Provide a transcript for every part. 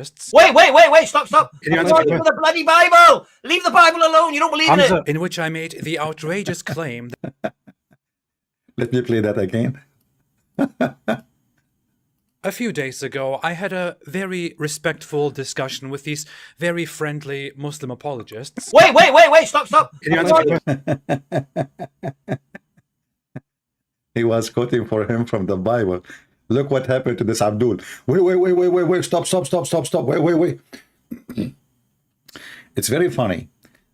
apologists. Wait, stop. I'm talking for the bloody Bible. Leave the Bible alone. You don't believe in it. In which I made the outrageous claim that Let me play that again. a few days ago, I had a very respectful discussion with these very friendly Muslim apologists. Wait, stop. I'm talking- He was quoting for him from the Bible. Look what happened to this Abdul. Wait. Stop. Wait. It's very funny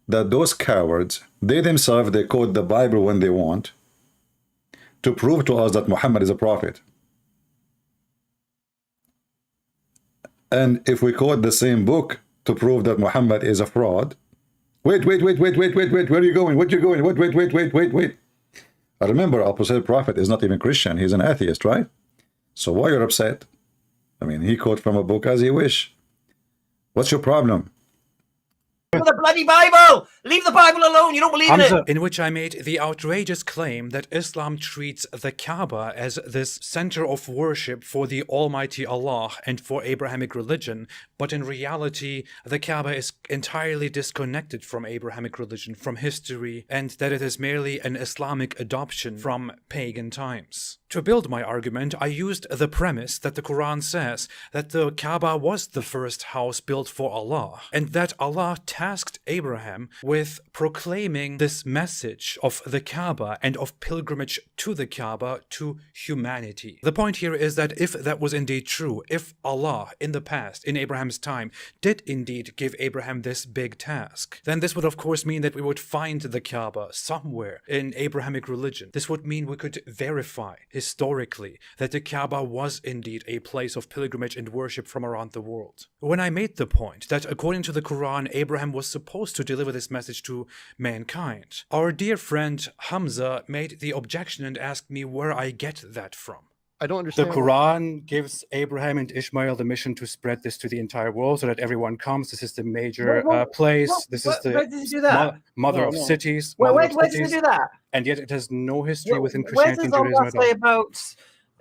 that those cowards, they themselves, they quote the Bible when they want to prove to us that Muhammad is a prophet. And if we quote the same book to prove that Muhammad is a fraud, wait, where are you going? What you going? Wait. I remember our apostle prophet is not even Christian, he's an atheist, right? So why you're upset? I mean, he quote from a book as he wish. What's your problem? For the bloody Bible. Leave the Bible alone. You don't believe in it. In which I made the outrageous claim that Islam treats the Kaaba as this center of worship for the Almighty Allah and for Abrahamic religion, but in reality, the Kaaba is entirely disconnected from Abrahamic religion, from history, and that it is merely an Islamic adoption from pagan times. To build my argument, I used the premise that the Quran says that the Kaaba was the first house built for Allah, and that Allah tasked Abraham with proclaiming this message of the Kaaba and of pilgrimage to the Kaaba to humanity. The point here is that if that was indeed true, if Allah in the past, in Abraham's time, did indeed give Abraham this big task, then this would of course mean that we would find the Kaaba somewhere in Abrahamic religion. This would mean we could verify historically that the Kaaba was indeed a place of pilgrimage and worship from around the world. When I made the point that according to the Quran, Abraham was supposed to deliver this message to mankind, our dear friend Hamza made the objection and asked me where I get that from. I don't understand. The Quran gives Abraham and Ishmael the mission to spread this to the entire world so that everyone comes. This is the major place. This is the where did he do that? mother of cities. Where did he do that? And yet it has no history within Where Christianity and does Judaism Allah at all. say about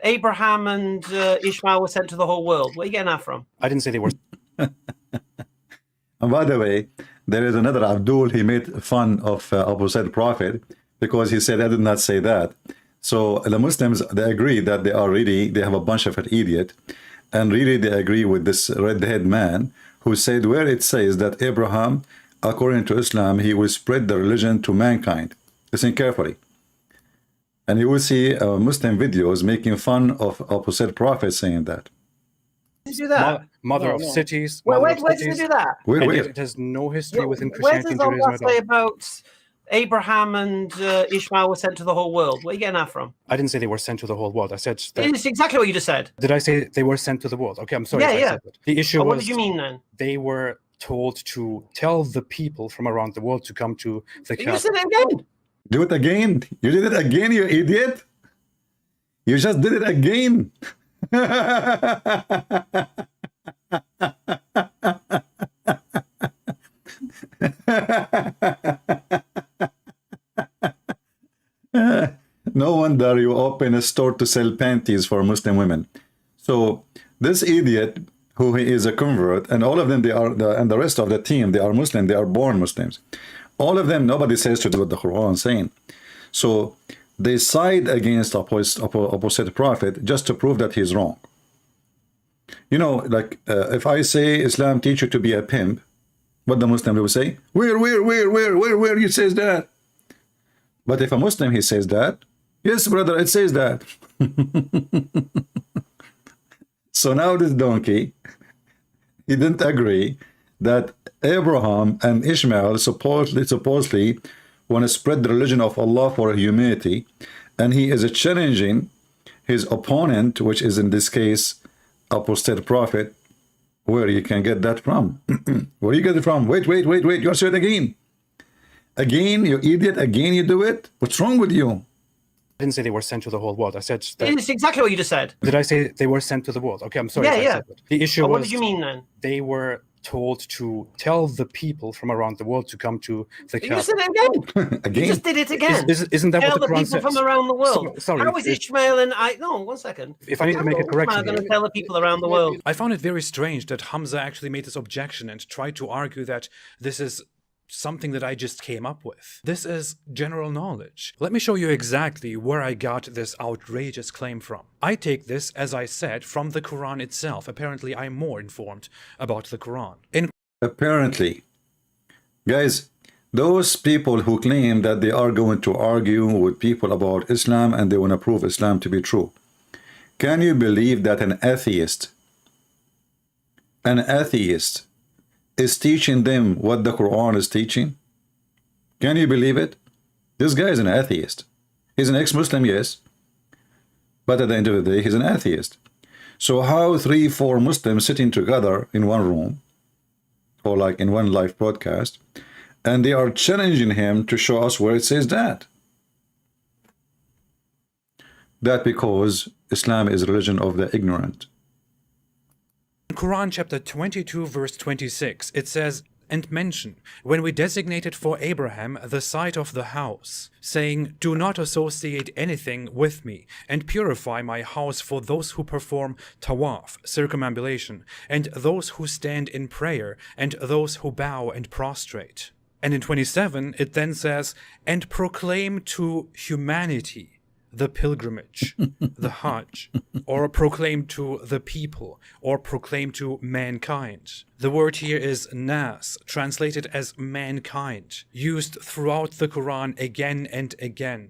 Abraham and Ishmael were sent to the whole world? Where are you getting that from? I didn't say they were. And by the way, there is another Abdul, he made fun of opposite prophet because he said, I did not say that. So the Muslims, they agree that they have a bunch of an idiot, and really they agree with this red-haired man who said where it says that Abraham, according to Islam, he will spread the religion to mankind. Listen carefully. And you will see Muslim videos making fun of opposite prophet saying that. Did he do that? Mother of cities. Where mother of did he cities, do that? Where? And yet it has no history within Where Christianity does and Judaism Allah at all. say about Abraham and Ishmael were sent to the whole world? Where are you getting that from? I didn't say they were sent to the whole world. I said that. It's exactly what you just said. Did I say they were sent to the world? Okay, I'm sorry. Yeah, if I yeah. said that. The issue But what was did you mean then? they were told to tell the people from around the world to come to the You Kaaba. said it again. Do it again. You did it again, you idiot. You just did it again. No wonder you open a store to sell panties for Muslim women. So this idiot, who he is a convert, and all of them, and the rest of the team, they are Muslim, they are born Muslims. All of them, nobody says to do what the Quran is saying. So they side against opposite prophet just to prove that he's wrong. You know, like if I say Islam teach you to be a pimp, what the Muslim will say, where you says that? But if a Muslim, he says that, yes, brother, it says that. So now this donkey, he didn't agree that Abraham and Ishmael supposedly want to spread the religion of Allah for humanity, and he is challenging his opponent, which is in this case apostate prophet. Where you can get that from? Where you get it from? Wait, you're saying it again, you idiot, again you do it. What's wrong with you? I didn't say they were sent to the whole world. I said that. It's exactly what you just said. Did I say they were sent to the world? Okay, I'm sorry. Yeah, if I yeah. said that. The issue But was what did you mean then? they were told to tell the people from around the world to come to the You Kaaba. said it again. Again? You just did it again. Isn't that Tell what the the Quran people says? from around the world. Sorry, How is Ishmael and I? No, one second. If I need to make a correction I'm going to here. tell the people around the world. I found it very strange that Hamza actually made this objection and tried to argue that this is something that I just came up with. This is general knowledge. Let me show you exactly where I got this outrageous claim from. I take this, as I said, from the Quran itself. Apparently, I'm more informed about the Quran. Apparently. Guys, those people who claim that they are going to argue with people about Islam and they want to prove Islam to be true. Can you believe that an atheist is teaching them what the Quran is teaching? Can you believe it? This guy is an atheist. He's an ex-Muslim, yes, but at the end of the day, he's an atheist. So how 3-4 Muslims sitting together in one room, or like in one live broadcast, and they are challenging him to show us where it says that? That because Islam is religion of the ignorant. In Quran chapter 22 verse 26, it says, "And mention, when we designated for Abraham the site of the house, saying, do not associate anything with me, and purify my house for those who perform tawaf, circumambulation, and those who stand in prayer, and those who bow and prostrate." And in 27, it then says, "And proclaim to humanity the pilgrimage, the Hajj, or proclaim to the people, or proclaim to mankind." The word here is nas, translated as mankind, used throughout the Quran again and again.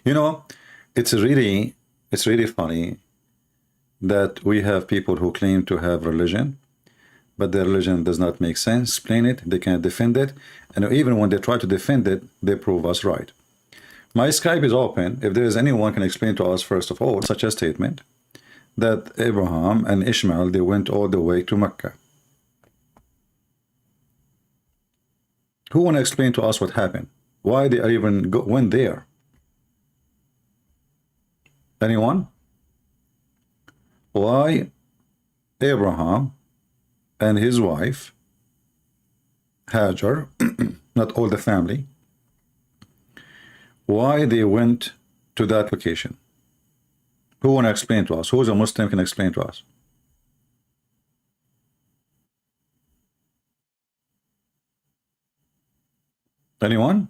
You know, it's really funny that we have people who claim to have religion, but their religion does not make sense. Explain it, they can't defend it, and even when they try to defend it, they prove us right. My Skype is open. If there is anyone can explain to us, first of all, such a statement that Abraham and Ishmael, they went all the way to Mecca. Who want to explain to us what happened? Why they even went there? Anyone? Why Abraham and his wife, Hajar, not all the family, why they went to that location? Who want to explain to us? Who is a Muslim can explain to us? Anyone?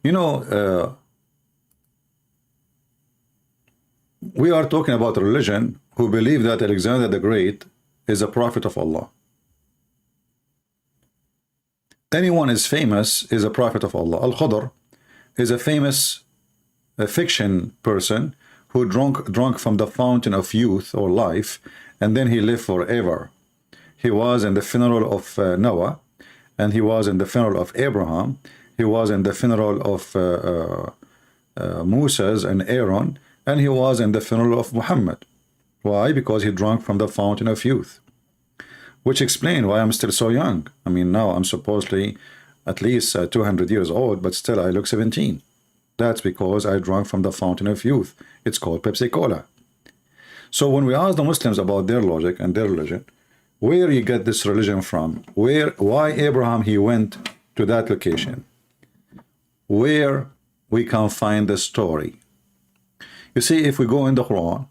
You know, we are talking about a religion who believe that Alexander the Great is a prophet of Allah. Anyone is famous is a prophet of Allah. Al-Khadr is a famous fiction person who drunk from the fountain of youth or life, and then he lived forever. He was in the funeral of Noah, and he was in the funeral of Abraham. He was in the funeral of Moses and Aaron, and he was in the funeral of Muhammad. Why? Because he drank from the fountain of youth. Which explains why I'm still so young. I mean, now I'm supposedly at least 200 years old, but still I look 17. That's because I drank from the fountain of youth. It's called Pepsi Cola. So when we ask the Muslims about their logic and their religion, where you get this religion from? Why Abraham he went to that location? Where we can find the story? You see, if we go in the Quran,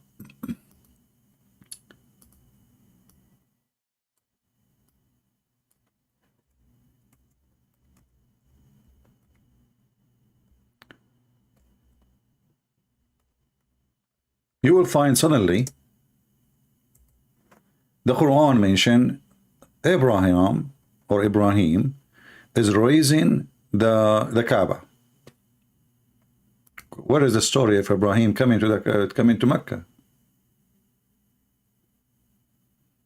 you will find suddenly the Quran mention Abraham or Ibrahim is raising the Kaaba. What is the story of Ibrahim coming to Mecca?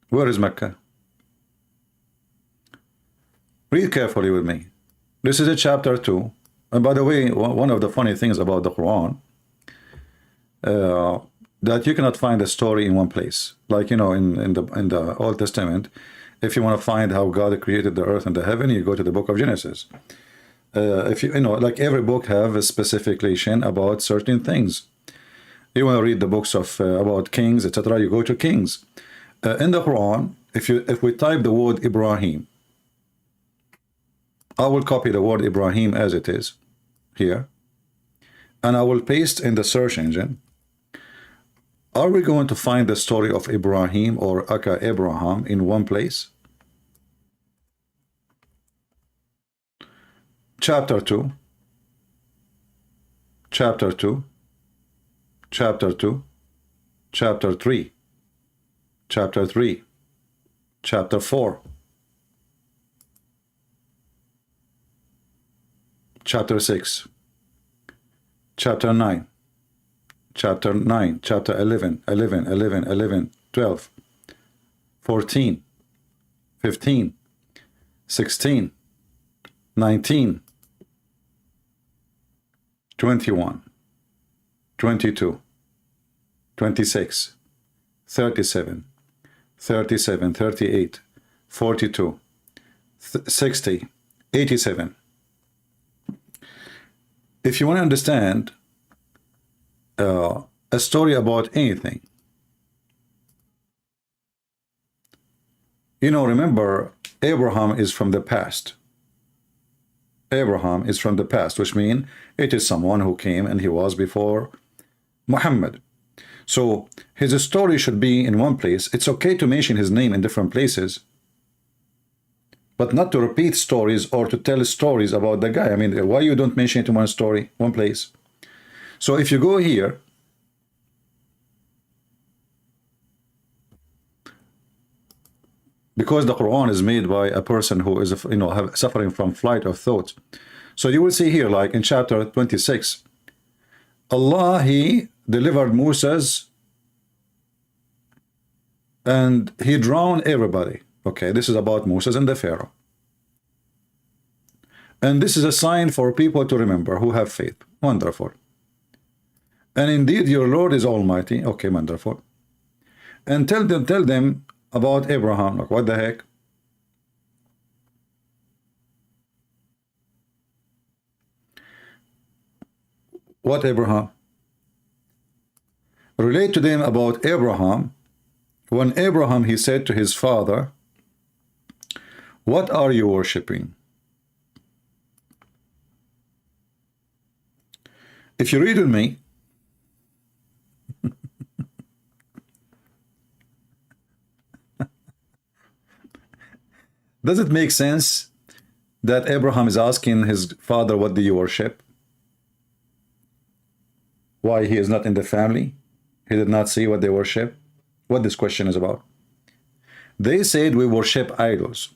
Where is Mecca? Read carefully with me. This is a chapter 2. And by the way, one of the funny things about the Quran, that you cannot find a story in one place. Like, you know, in the Old Testament, if you want to find how God created the earth and the heaven, you go to the book of Genesis. If you know, like every book have a specification about certain things. You want to read the books of about kings, etc., you go to Kings. In the Quran, if we type the word Ibrahim, I will copy the word Ibrahim as it is here, and I will paste in the search engine. Are we going to find the story of Ibrahim or Aka Abraham in one place? Chapter 2, chapter 2, chapter 2, chapter 3, chapter 3, chapter 4, chapter 6, chapter 9, chapter 9, chapter 11, 11, 11, 11, 12, 14, 15, 16, 19, 21, 22, 26, 37, 37, 38, 42, 60, 87. If you want to understand a story about anything, remember, Abraham is from the past. Abraham is from the past, which means it is someone who came and he was before Muhammad. So his story should be in one place. It's okay to mention his name in different places, but not to repeat stories or to tell stories about the guy. I mean, why you don't mention it in one story, one place? So if you go here, because the Quran is made by a person who is, suffering from flight of thought. So you will see here, like in chapter 26, Allah, he delivered Moses and he drowned everybody. Okay, this is about Moses and the Pharaoh. And this is a sign for people to remember who have faith. Wonderful. And indeed your Lord is Almighty. Okay, wonderful. And tell them about Abraham. Like, what the heck? What Abraham? Relate to them about Abraham. When Abraham, he said to his father, what are you worshipping? If you read with me, does it make sense that Abraham is asking his father, what do you worship? Why he is not in the family? He did not see what they worship? What this question is about? They said, we worship idols.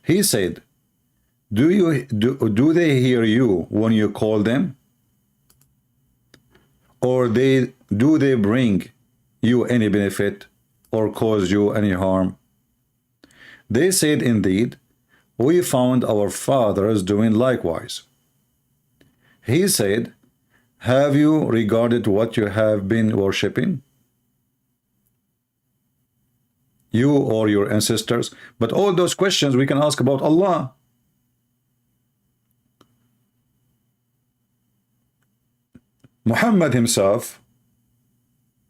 He said, do they hear you when you call them? Or do they bring you any benefit or cause you any harm? They said, indeed, we found our fathers doing likewise. He said, have you regarded what you have been worshipping? You or your ancestors? But all those questions we can ask about Allah. Muhammad himself,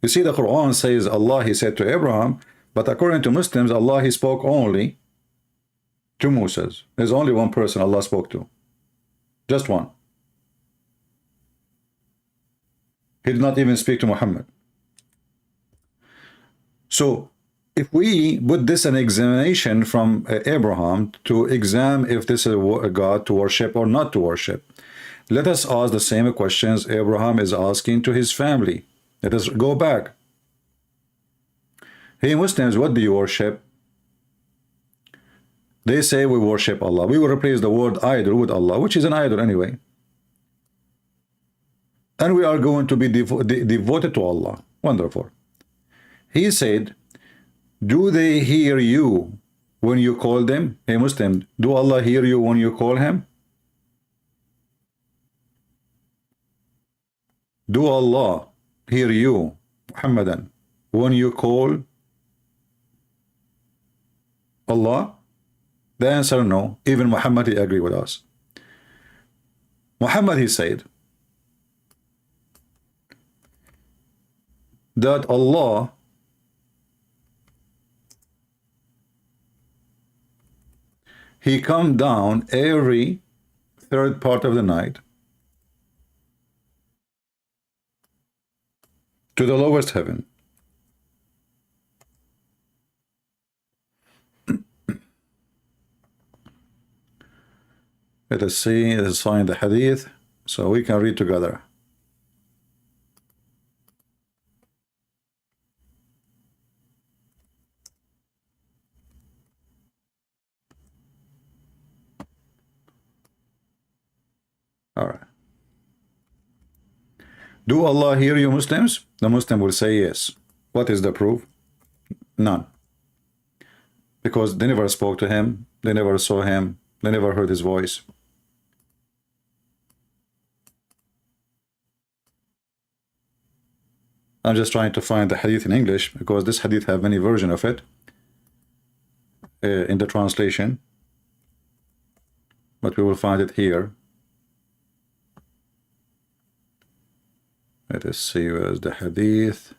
you see, the Quran says Allah, he said to Abraham, but according to Muslims, Allah, he spoke only to Moses. There's only one person Allah spoke to. Just one. He did not even speak to Muhammad. So, if we put this an examination from Abraham to examine if this is a God to worship or not to worship, let us ask the same questions Abraham is asking to his family. Let us go back. Hey Muslims, what do you worship? They say we worship Allah. We will replace the word idol with Allah, which is an idol anyway. And we are going to be devoted to Allah. Wonderful. He said, do they hear you when you call them? Hey Muslim, do Allah hear you when you call him? Do Allah hear you, Muhammadan, when you call Allah? The answer, no. Even Muhammad, he agreed with us. Muhammad, he said that Allah, he come down every third part of the night to the lowest heaven. Let us see, let us find the hadith so we can read together. All right. Do Allah hear you, Muslims? The Muslim will say yes. What is the proof? None. Because they never spoke to him, they never saw him, they never heard his voice. I'm just trying to find the hadith in English because this hadith have many versions of it in the translation, but we will find it here. Let us see where is the hadith.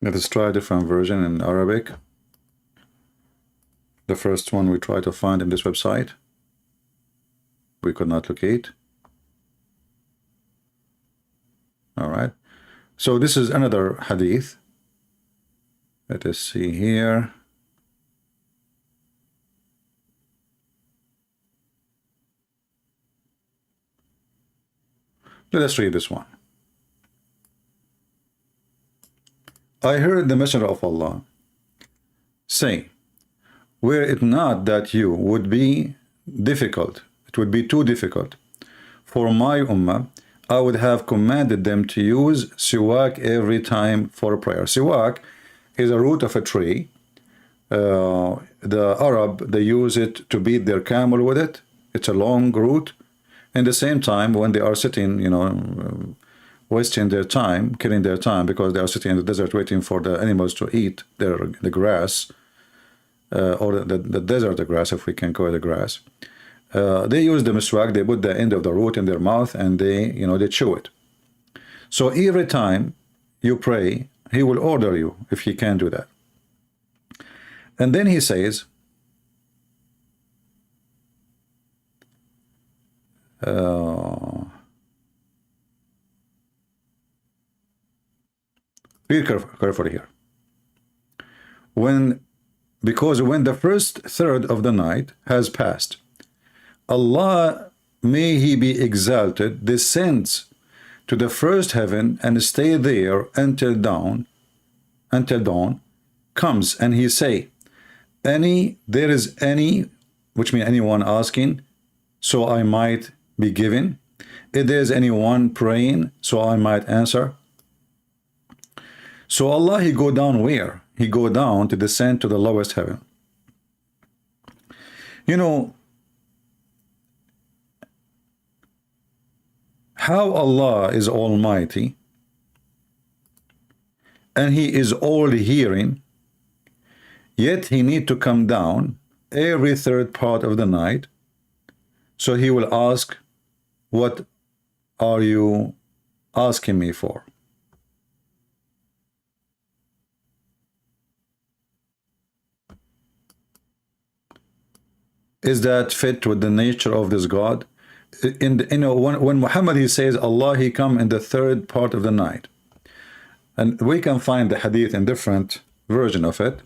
Let us try a different version in Arabic. The first one we try to find in this website, we could not locate. All right. So this is another hadith. Let us see here. Let us read this one. I heard the Messenger of Allah say, were it not that you would be difficult, it would be too difficult for my ummah, I would have commanded them to use siwak every time for prayer. Siwak is a root of a tree. The Arab, they use it to beat their camel with it. It's a long root. And at the same time, when they are sitting, you know, wasting their time, killing their time, because they are sitting in the desert waiting for the animals to eat the grass, or the desert grass, if we can call it the grass. They use the miswak, they put the end of the root in their mouth, and they, you know, they chew it. So every time you pray, he will order you if he can do that. And then he says, be careful here. Because when the first third of the night has passed, Allah, may he be exalted, descends to the first heaven and stay there until dawn, comes, and he say, there is any, which means anyone asking, so I might be given. If there is anyone praying, so I might answer. So Allah, he go down where? He go down to descend to the lowest heaven. You know, how Allah is almighty and he is all hearing, yet he need to come down every third part of the night. So he will ask, what are you asking me for? Is that fit with the nature of this God? When Muhammad, he says, Allah, he come in the third part of the night. And we can find the hadith in different version of it.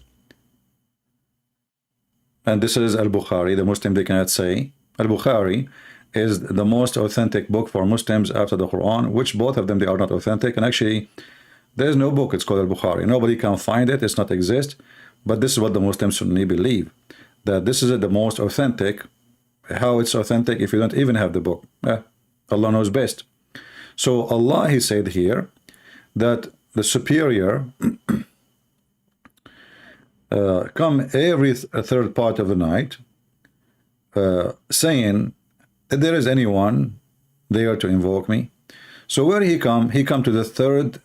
And this is Al-Bukhari, the Muslim, they cannot say. Al-Bukhari is the most authentic book for Muslims after the Quran, which both of them, they are not authentic. And actually, there's no book, it's called Al-Bukhari. Nobody can find it, it's not exist. But this is what the Muslims Sunni believe, that this is the most authentic. How it's authentic if you don't even have the book? Allah knows best. So Allah, he said here that the superior come every third part of the night, saying, if there is anyone there to invoke me. So where he come? He come to the third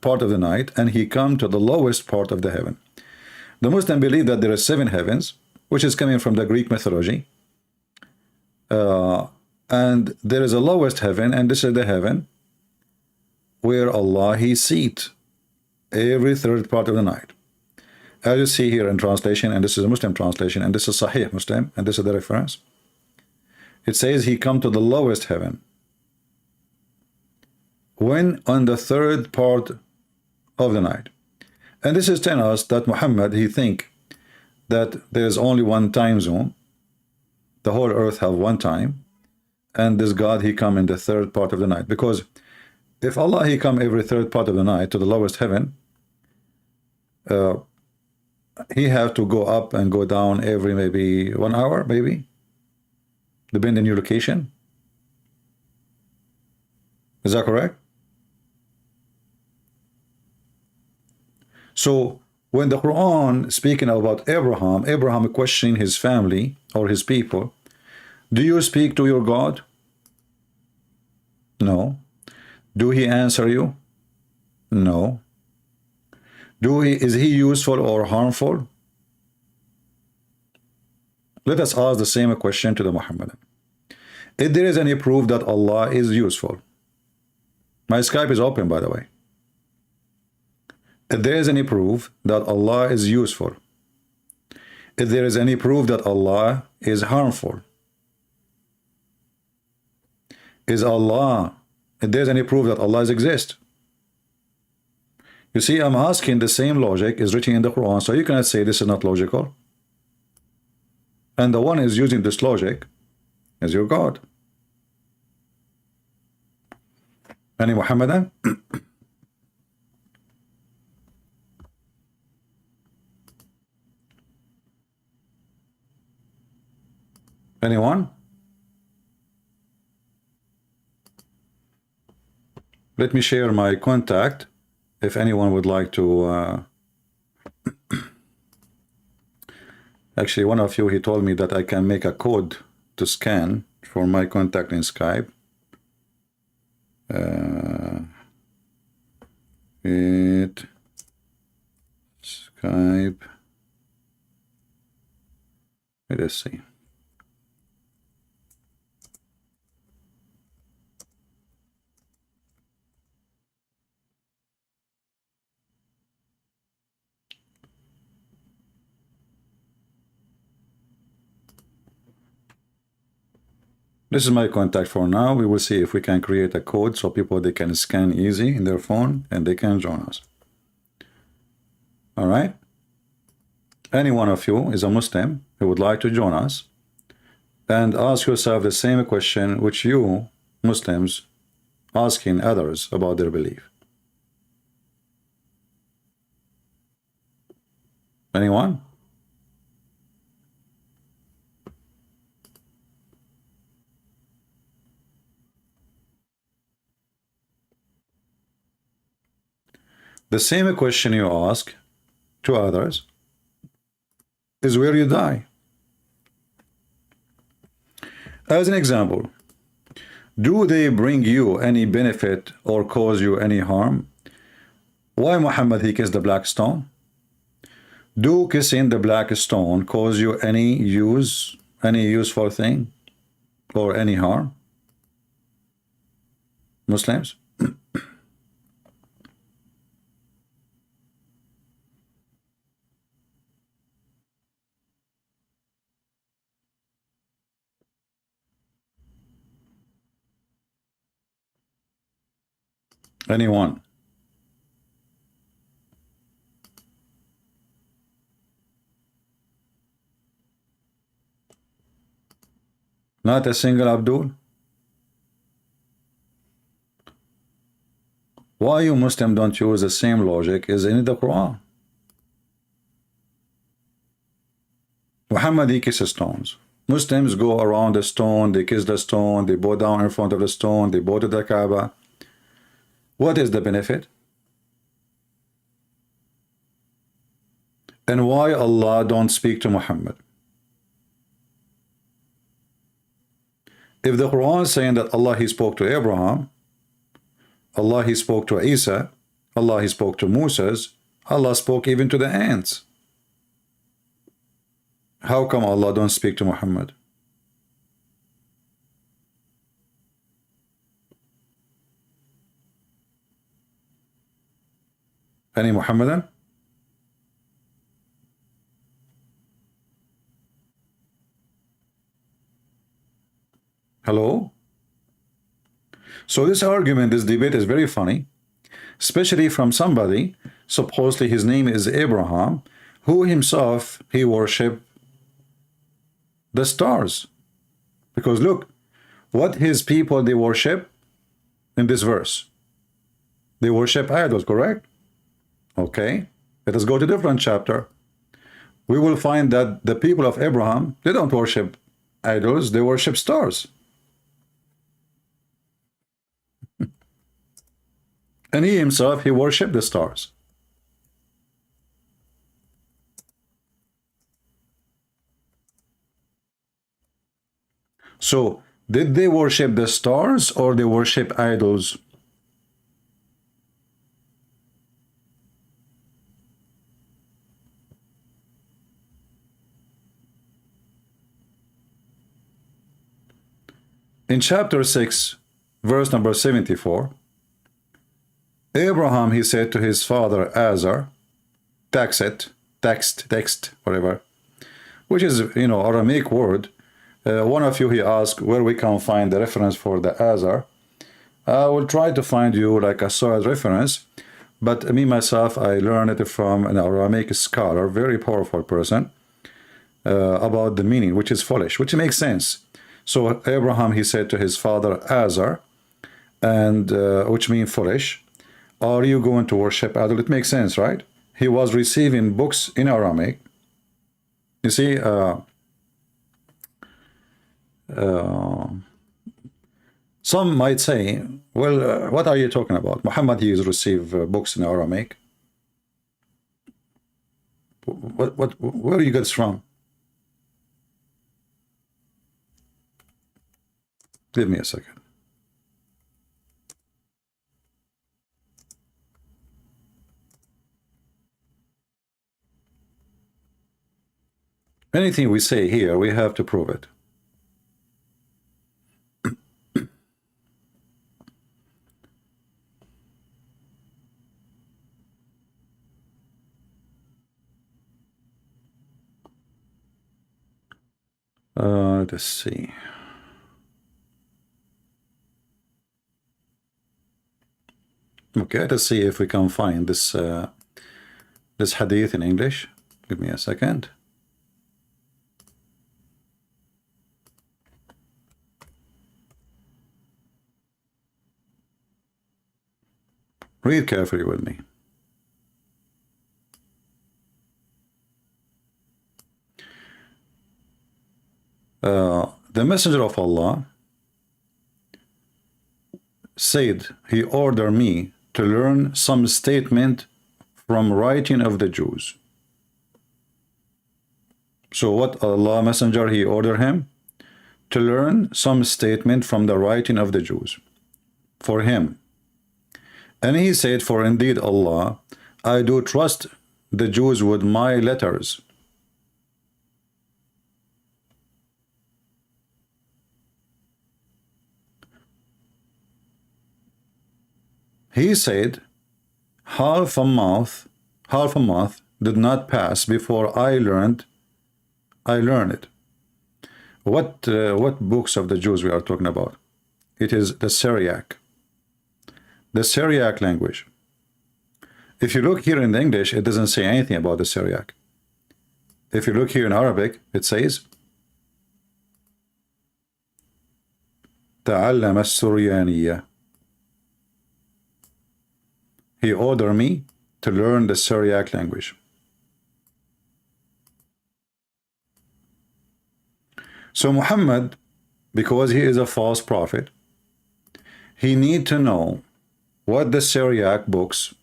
part of the night, and he come to the lowest part of the heaven. The Muslim believe that there are 7 heavens, which is coming from the Greek mythology. And there is a lowest heaven, and this is the heaven where Allah He seat every third part of the night. As you see here in translation, and this is a Muslim translation, and this is Sahih Muslim, and this is the reference. It says He come to the lowest heaven when on the third part of the night. And this is telling us that Muhammad, he think that there is only one time zone. The whole earth have one time, and this God, He come in the third part of the night. Because if Allah, He come every third part of the night to the lowest heaven, He have to go up and go down every maybe 1 hour, maybe, depending on your location. Is that correct? So when the Quran speaking about Abraham questioning his family or his people, do you speak to your God? No. Do He answer you? No. Is He useful or harmful? Let us ask the same question to the Muhammadan. If there is any proof that Allah is useful, my Skype is open, by the way. If there is any proof that Allah is useful, if there is any proof that Allah is harmful, if there's any proof that Allah exists. You see, I'm asking the same logic is written in the Quran, so you cannot say this is not logical. And the one is using this logic is your God. Any Muhammadan? Anyone? Let me share my contact if anyone would like to. Actually, one of you, he told me that I can make a code to scan for my contact in Skype. Skype. Let us see. This is my contact for now. We will see if we can create a code so people they can scan easy in their phone and they can join us. All right. Any one of you is a Muslim who would like to join us and ask yourself the same question which you Muslims asking others about their belief. Anyone? The same question you ask to others is where you die. As an example, do they bring you any benefit or cause you any harm? Why Muhammad he kissed the black stone? Do kissing the black stone cause you any useful thing or any harm? Muslims? Anyone? Not a single Abdul? Why you Muslim don't use the same logic as in the Quran? Muhammad he kisses stones. Muslims go around the stone, they kiss the stone, they bow down in front of the stone, they bow to the Kaaba. What is the benefit? And why Allah don't speak to Muhammad? If the Quran is saying that Allah he spoke to Abraham, Allah he spoke to Isa, Allah he spoke to Moses, Allah spoke even to the ants. How come Allah don't speak to Muhammad? Any Muhammadan? Hello? So this argument, this debate is very funny, especially from somebody, supposedly his name is Abraham, who himself, he worshiped the stars. Because look, what his people, they worship in this verse. They worship idols, correct? Okay, let us go to a different chapter. We will find that the people of Abraham, they don't worship idols, they worship stars. And he himself, he worshipped the stars. So, did they worship the stars or they worship idols? In chapter 6, verse number 74, Abraham, he said to his father Azar, text, whatever, which is, you know, Aramaic word. One of you, he asked where we can find the reference for the Azar. I will try to find you like a solid reference, but me, myself, I learned it from an Aramaic scholar, very powerful person, about the meaning, which is foolish, which makes sense. So Abraham, he said to his father Azar, and which means foolish, are you going to worship idol? It makes sense, right? He was receiving books in Aramaic. You see, some might say, well, what are you talking about? Muhammad, he has received books in Aramaic. Where you get this from? Give me a second. Anything we say here, we have to prove it. Let's see. Okay, let's see if we can find this this hadith in English. Give me a second. Read carefully with me. The Messenger of Allah said, he ordered me to learn some statement from writing of the Jews. So what Allah Messenger, he ordered him? To learn some statement from the writing of the Jews for him. And he said, for indeed Allah, I do trust the Jews with my letters. He said, half a month did not pass before I learned it. What books of the Jews we are talking about? It is the Syriac. The Syriac language. If you look here in the English, it doesn't say anything about the Syriac. If you look here in Arabic, it says, تعلم السريانية. He ordered me to learn the Syriac language. So Muhammad, because he is a false prophet, he need to know what the Syriac books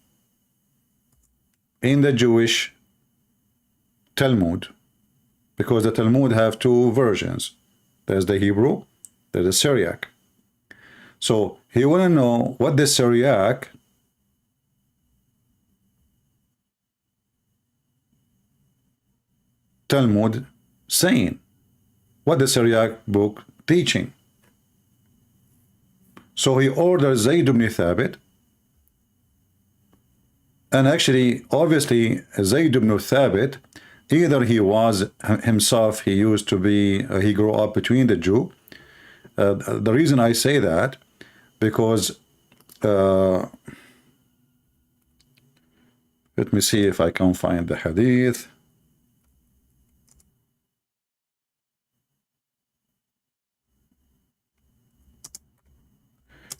in the Jewish Talmud, because the Talmud have two versions. There's the Hebrew, there's the Syriac. So he want to know what the Syriac Talmud saying, what the Syriac book teaching. So he orders Zayd ibn Thabit, and actually, obviously, Zayd ibn Thabit, either he was himself, he used to be, he grew up between the Jew. The reason I say that, because let me see if I can find the hadith.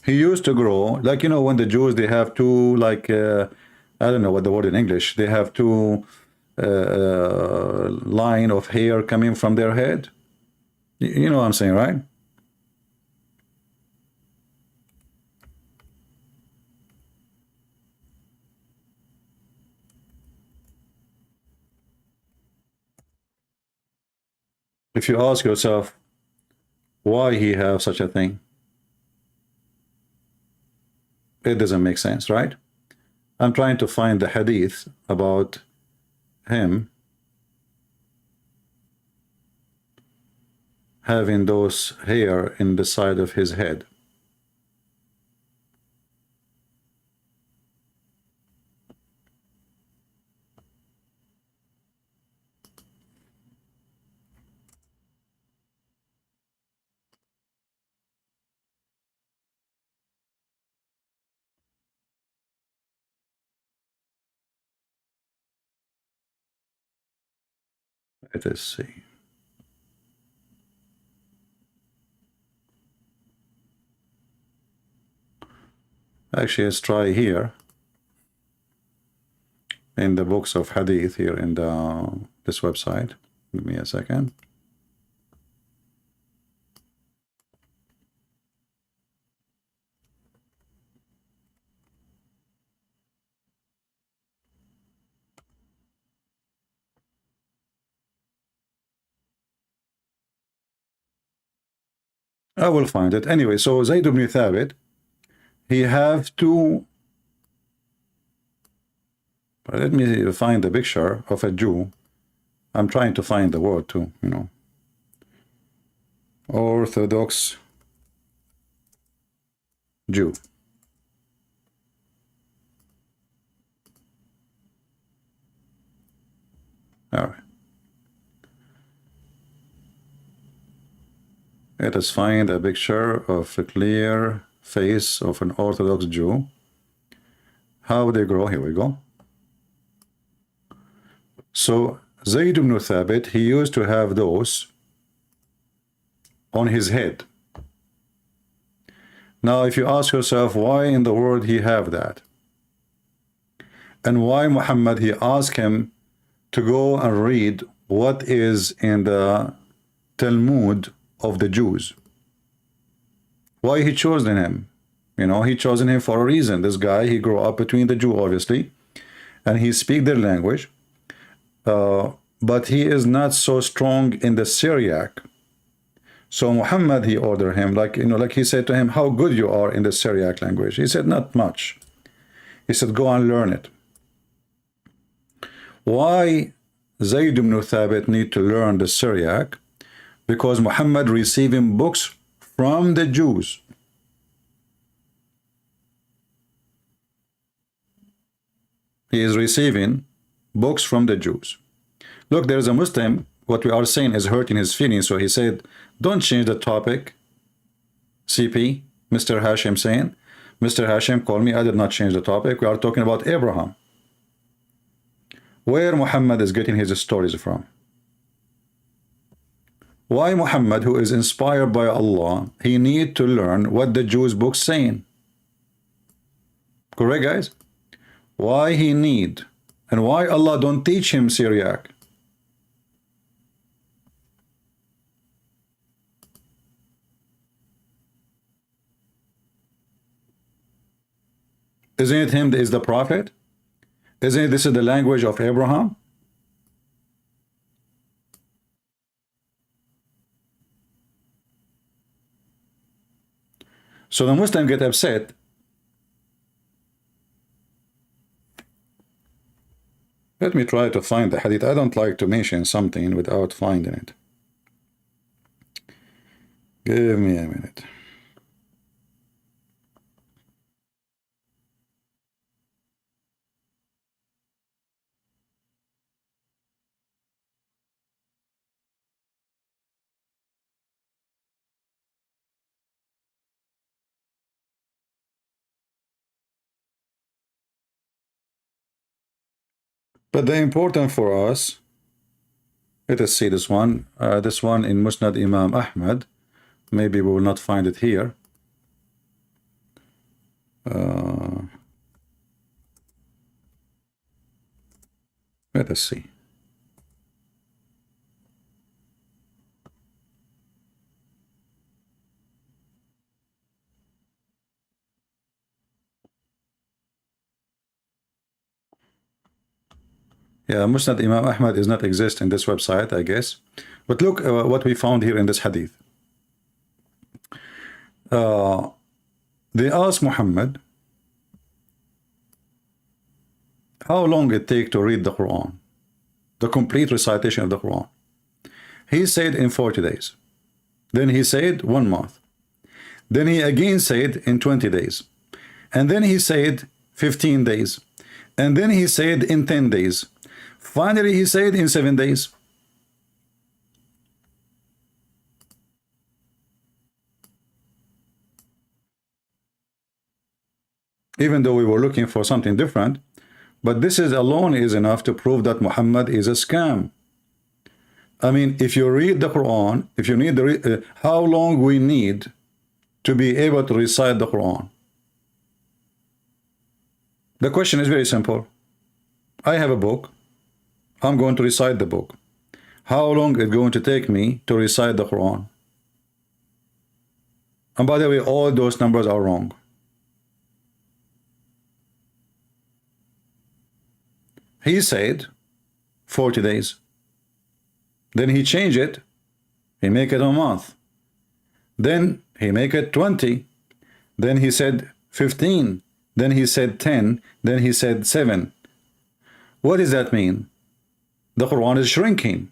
He used to grow, like, you know, when the Jews, they have two, like, I don't know what the word in English, they have two line of hair coming from their head. You know what I'm saying, right? If you ask yourself why he have such a thing, it doesn't make sense, right? I'm trying to find the hadith about him having those hair in the side of his head. Let us see. Actually, let's try here in the books of hadith here in this website. Give me a second. I will find it. Anyway, so Zayd ibn Thabit, he have to, let me find the picture of a Jew. I'm trying to find the word too, you know. Orthodox Jew. All right. Let us find a picture of a clear face of an Orthodox Jew. How they grow? Here we go. So Zayd ibn Thabit, he used to have those on his head. Now, if you ask yourself, why in the world he have that? And why Muhammad, he asked him to go and read what is in the Talmud of the Jews. Why he chosen him? You know, he chosen him for a reason. This guy, he grew up between the Jew, obviously, and he speak their language, but he is not so strong in the Syriac. So Muhammad, he ordered him, like, you know, like he said to him, how good you are in the Syriac language. He said, not much. He said, go and learn it. Why Zayd ibn Thabit need to learn the Syriac? Because Muhammad receiving books from the Jews. He is receiving books from the Jews. Look, there is a Muslim, what we are saying is hurting his feelings, so he said, don't change the topic. CP, Mr. Hashim saying, Mr. Hashim, call me, I did not change the topic. We are talking about Abraham. Where Muhammad is getting his stories from? Why Muhammad, who is inspired by Allah, he need to learn what the Jews books saying? Correct, guys? Why he need, and why Allah don't teach him Syriac? Isn't it him that is the prophet? Isn't it this is the language of Abraham? So the Muslim get upset. Let me try to find the hadith. I don't like to mention something without finding it. Give me a minute. But the important for us, let us see this one. This one in Musnad Imam Ahmad. Maybe we will not find it here. Let us see. Yeah, Musnad Imam Ahmad does not exist in this website, I guess. But look what we found here in this hadith. They asked Muhammad how long it take to read the Quran, the complete recitation of the Quran. He said in 40 days. Then he said 1 month. Then he again said in 20 days. And then he said 15 days. And then he said in 10 days. Finally, he said in 7 days. Even though we were looking for something different, but this is alone is enough to prove that Muhammad is a scam. I mean, if you read the Quran, if you need the how long we need to be able to recite the Quran? The question is very simple. I have a book. I'm going to recite the book. How long is it going to take me to recite the Quran? And by the way, all those numbers are wrong. He said 40 days. Then he changed it. He make it a month. Then he make it 20. Then he said 15. Then he said 10. Then he said 7. What does that mean? The Quran is shrinking.